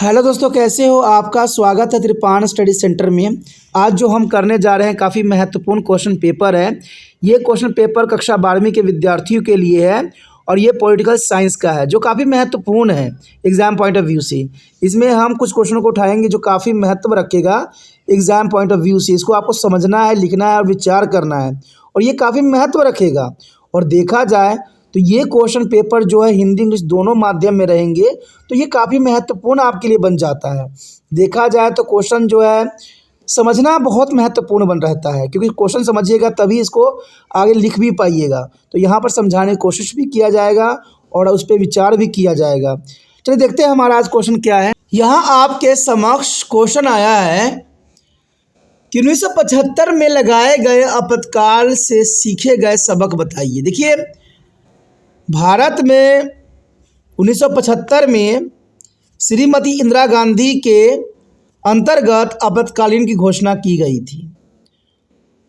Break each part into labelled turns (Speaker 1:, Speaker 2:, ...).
Speaker 1: Hello दोस्तों, कैसे हो? आपका स्वागत है त्रिपाण स्टडी सेंटर में। आज जो हम करने जा रहे हैं काफ़ी महत्वपूर्ण क्वेश्चन पेपर है। ये क्वेश्चन पेपर कक्षा 12वीं के विद्यार्थियों के लिए है और ये पॉलिटिकल साइंस का है जो काफ़ी महत्वपूर्ण है एग्ज़ाम पॉइंट ऑफ व्यू से। इसमें हम कुछ क्वेश्चनों को उठाएंगे जो काफ़ी महत्व रखेगा एग्ज़ाम पॉइंट ऑफ व्यू से। इसको आपको समझना है, लिखना है और विचार करना है और ये काफ़ी महत्व रखेगा। और देखा जाए तो ये क्वेश्चन पेपर जो है हिंदी इंग्लिश दोनों माध्यम में रहेंगे, तो ये काफ़ी महत्वपूर्ण आपके लिए बन जाता है। देखा जाए तो क्वेश्चन जो है समझना बहुत महत्वपूर्ण बन रहता है, क्योंकि क्वेश्चन समझिएगा तभी इसको आगे लिख भी पाइएगा। तो यहाँ पर समझाने की कोशिश भी किया जाएगा और उस पर विचार भी किया जाएगा। चलिए देखते हैं हमारा आज क्वेश्चन क्या है। यहाँ आपके समक्ष क्वेश्चन आया है कि 1975 में लगाए गए आपातकाल से सीखे गए सबक बताइए। देखिए, भारत में 1975 में श्रीमती इंदिरा गांधी के अंतर्गत आपातकालीन की घोषणा की गई थी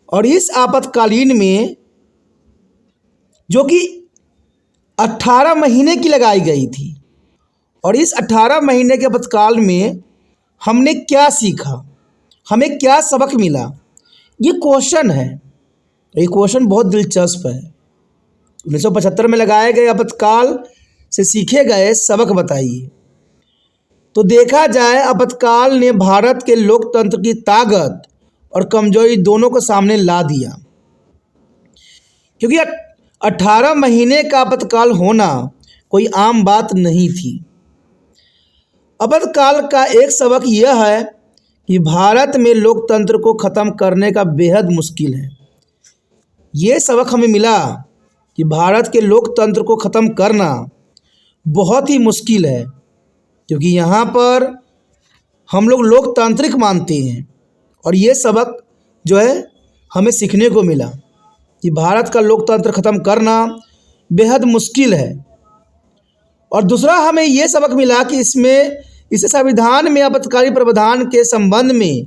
Speaker 1: और इस आपातकालीन में जो कि 18 महीने की लगाई गई थी और इस 18 महीने के आपातकाल में हमने क्या सीखा, हमें क्या सबक मिला, ये क्वेश्चन है। ये क्वेश्चन बहुत दिलचस्प है। 1975 में लगाए गए आपातकाल से सीखे गए सबक बताइए। तो देखा जाए आपातकाल ने भारत के लोकतंत्र की ताकत और कमजोरी दोनों को सामने ला दिया, क्योंकि 18 महीने का आपातकाल होना कोई आम बात नहीं थी। आपातकाल का एक सबक यह है कि भारत में लोकतंत्र को ख़त्म करने का बेहद मुश्किल है। ये सबक हमें मिला कि भारत के लोकतंत्र को ख़त्म करना बहुत ही मुश्किल है, क्योंकि यहाँ पर हम लोग लोकतांत्रिक मानते हैं। और ये सबक जो है हमें सीखने को मिला कि भारत का लोकतंत्र ख़त्म करना बेहद मुश्किल है। और दूसरा हमें ये सबक मिला कि इस संविधान में आपातकालीन प्रावधान के संबंध में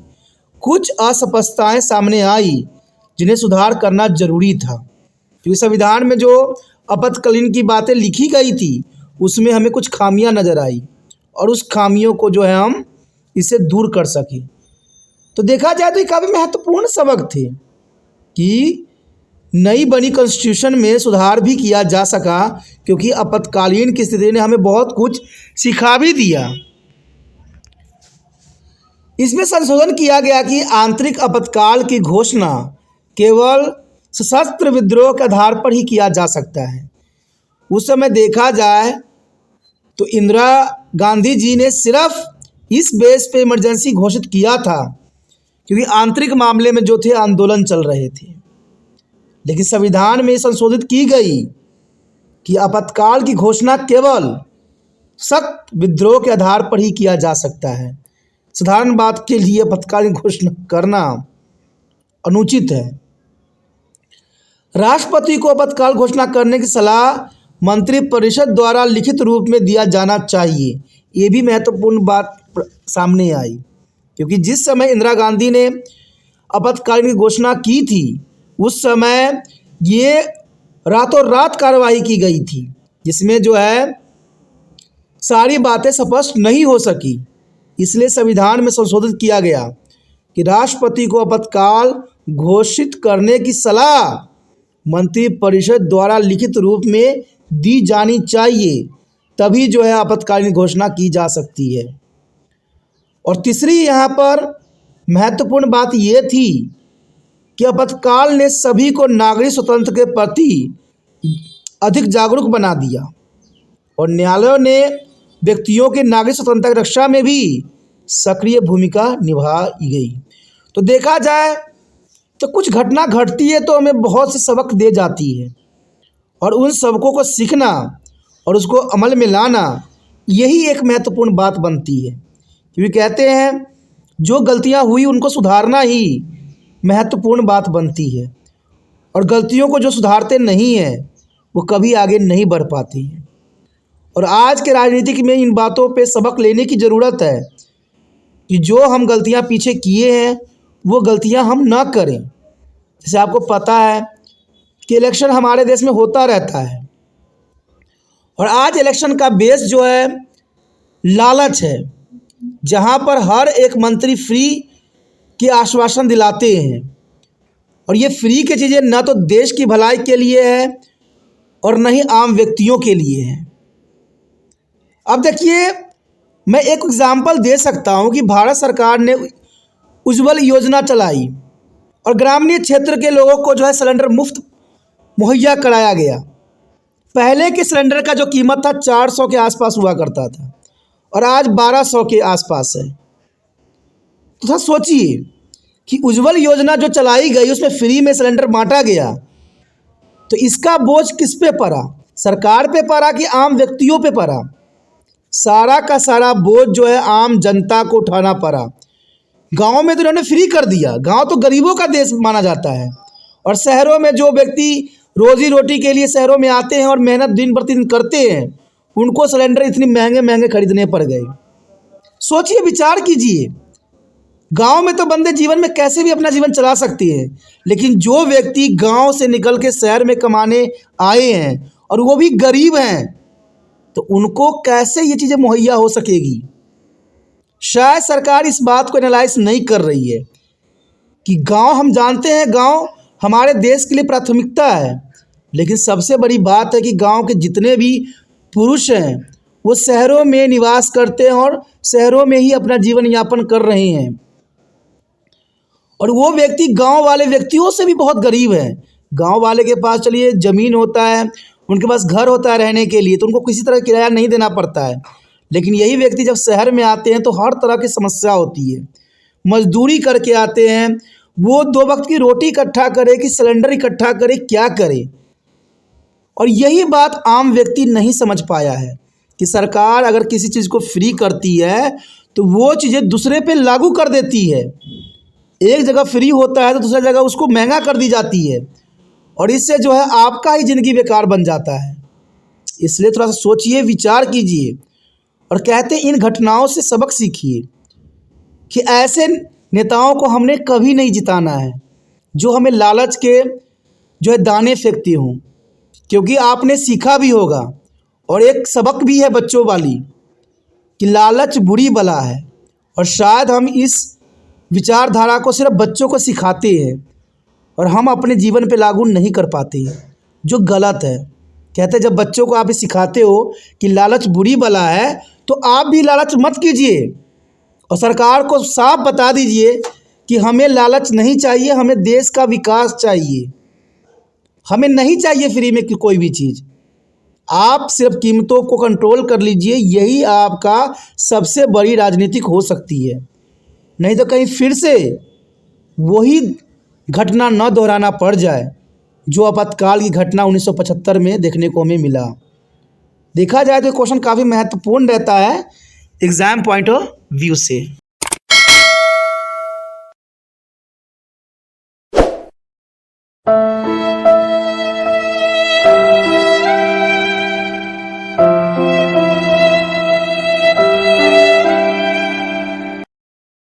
Speaker 1: कुछ अस्पष्टताएं सामने आई जिन्हें सुधार करना जरूरी था, क्योंकि संविधान में जो आपातकालीन की बातें लिखी गई थी उसमें हमें कुछ खामियां नज़र आई और उस खामियों को जो है हम इसे दूर कर सकें। तो देखा जाए तो ये काफ़ी महत्वपूर्ण सबक थे कि नई बनी कॉन्स्टिट्यूशन में सुधार भी किया जा सका, क्योंकि आपातकालीन की स्थिति ने हमें बहुत कुछ सिखा भी दिया। इसमें संशोधन किया गया कि आंतरिक आपातकाल की घोषणा केवल सशस्त्र विद्रोह के आधार पर ही किया जा सकता है। उस समय देखा जाए तो इंदिरा गांधी जी ने सिर्फ इस बेस पे इमरजेंसी घोषित किया था क्योंकि आंतरिक मामले में जो थे आंदोलन चल रहे थे। लेकिन संविधान में संशोधित की गई कि आपातकाल की घोषणा केवल सख्त विद्रोह के आधार पर ही किया जा सकता है। साधारण बात के लिए आपातकाल की घोषणा करना अनुचित है। राष्ट्रपति को आपातकाल घोषणा करने की सलाह मंत्रिपरिषद द्वारा लिखित रूप में दिया जाना चाहिए। ये भी महत्वपूर्ण बात सामने आई, क्योंकि जिस समय इंदिरा गांधी ने आपातकाल की घोषणा की थी उस समय ये रातों रात कार्रवाई की गई थी, जिसमें जो है सारी बातें स्पष्ट नहीं हो सकी। इसलिए संविधान में संशोधित किया गया कि राष्ट्रपति को आपातकाल घोषित करने की सलाह मंत्रिपरिषद द्वारा लिखित रूप में दी जानी चाहिए, तभी जो है आपातकालीन घोषणा की जा सकती है। और तीसरी यहाँ पर महत्वपूर्ण बात ये थी कि आपातकाल ने सभी को नागरिक स्वतंत्र के प्रति अधिक जागरूक बना दिया और न्यायालयों ने व्यक्तियों के नागरिक स्वतंत्रता की रक्षा में भी सक्रिय भूमिका निभाई गई। तो देखा जाए तो कुछ घटना घटती है तो हमें बहुत से सबक दे जाती है और उन सबकों को सीखना और उसको अमल में लाना यही एक महत्वपूर्ण बात बनती है, क्योंकि कहते हैं जो गलतियां हुई उनको सुधारना ही महत्वपूर्ण बात बनती है और गलतियों को जो सुधारते नहीं हैं वो कभी आगे नहीं बढ़ पाती हैं। और आज के राजनीतिक में इन बातों पे सबक लेने की ज़रूरत है कि जो हम गलतियां पीछे किए हैं वो गलतियां हम ना करें। जैसे आपको पता है कि इलेक्शन हमारे देश में होता रहता है और आज इलेक्शन का बेस जो है लालच है जहां पर हर एक मंत्री फ्री के आश्वासन दिलाते हैं, और ये फ्री की चीज़ें न तो देश की भलाई के लिए है और न ही आम व्यक्तियों के लिए है। अब देखिए, मैं एक एग्जाम्पल दे सकता हूँ कि भारत सरकार ने उज्ज्वल योजना चलाई और ग्रामीण क्षेत्र के लोगों को जो है सिलेंडर मुफ्त मुहैया कराया गया। पहले के सिलेंडर का जो कीमत था 400 के आसपास हुआ करता था और आज 1200 के आसपास है। तो थोड़ा सोचिए कि उज्ज्वल योजना जो चलाई गई उसमें फ्री में सिलेंडर बांटा गया, तो इसका बोझ किस पे पड़ा? सरकार पे पड़ा कि आम व्यक्तियों पे पड़ा? सारा का सारा बोझ जो है आम जनता को उठाना पड़ा। गांव में तो उन्होंने फ्री कर दिया, गांव तो गरीबों का देश माना जाता है, और शहरों में जो व्यक्ति रोजी रोटी के लिए शहरों में आते हैं और मेहनत दिन प्रतिदिन करते हैं, उनको सिलेंडर इतनी महंगे महंगे खरीदने पड़ गए। सोचिए, विचार कीजिए, गांव में तो बंदे जीवन में कैसे भी अपना जीवन चला सकते हैं, लेकिन जो व्यक्ति गांव से निकल के शहर में कमाने आए हैं और वो भी गरीब हैं, तो उनको कैसे ये चीज़ें मुहैया हो सकेगी? शायद सरकार इस बात को एनालाइज नहीं कर रही है कि गांव, हम जानते हैं गांव हमारे देश के लिए प्राथमिकता है, लेकिन सबसे बड़ी बात है कि गांव के जितने भी पुरुष हैं वो शहरों में निवास करते हैं और शहरों में ही अपना जीवन यापन कर रहे हैं, और वो व्यक्ति गांव वाले व्यक्तियों से भी बहुत गरीब है। गांव वाले के पास चलिए ज़मीन होता है, उनके पास घर होता है रहने के लिए, तो उनको किसी तरह किराया नहीं देना पड़ता है, लेकिन यही व्यक्ति जब शहर में आते हैं तो हर तरह की समस्या होती है। मजदूरी करके आते हैं, वो 2 वक्त की रोटी इकट्ठा करे कि सिलेंडर इकट्ठा करे, क्या करे? और यही बात आम व्यक्ति नहीं समझ पाया है कि सरकार अगर किसी चीज़ को फ्री करती है तो वो चीज़ें दूसरे पे लागू कर देती है। एक जगह फ्री होता है तो दूसरी जगह उसको महंगा कर दी जाती है, और इससे जो है आपका ही ज़िंदगी बेकार बन जाता है। इसलिए थोड़ा सा सोचिए, विचार कीजिए, और कहते हैं इन घटनाओं से सबक सीखिए कि ऐसे नेताओं को हमने कभी नहीं जिताना है जो हमें लालच के जो है दाने फेंकते हों, क्योंकि आपने सीखा भी होगा और एक सबक भी है बच्चों वाली कि लालच बुरी बला है, और शायद हम इस विचारधारा को सिर्फ बच्चों को सिखाते हैं और हम अपने जीवन पे लागू नहीं कर पाते हैं, जो गलत है। कहते हैं जब बच्चों को आप सिखाते हो कि लालच बुरी बला है, तो आप भी लालच मत कीजिए, और सरकार को साफ बता दीजिए कि हमें लालच नहीं चाहिए, हमें देश का विकास चाहिए, हमें नहीं चाहिए फ्री में कोई भी चीज़। आप सिर्फ कीमतों को कंट्रोल कर लीजिए, यही आपका सबसे बड़ी राजनीतिक हो सकती है। नहीं तो कहीं फिर से वही घटना न दोहराना पड़ जाए जो आपातकाल की घटना 1975 में देखने को हमें मिला। देखा जाए तो क्वेश्चन काफ़ी महत्वपूर्ण रहता है एग्ज़ाम पॉइंट ऑफ व्यू से।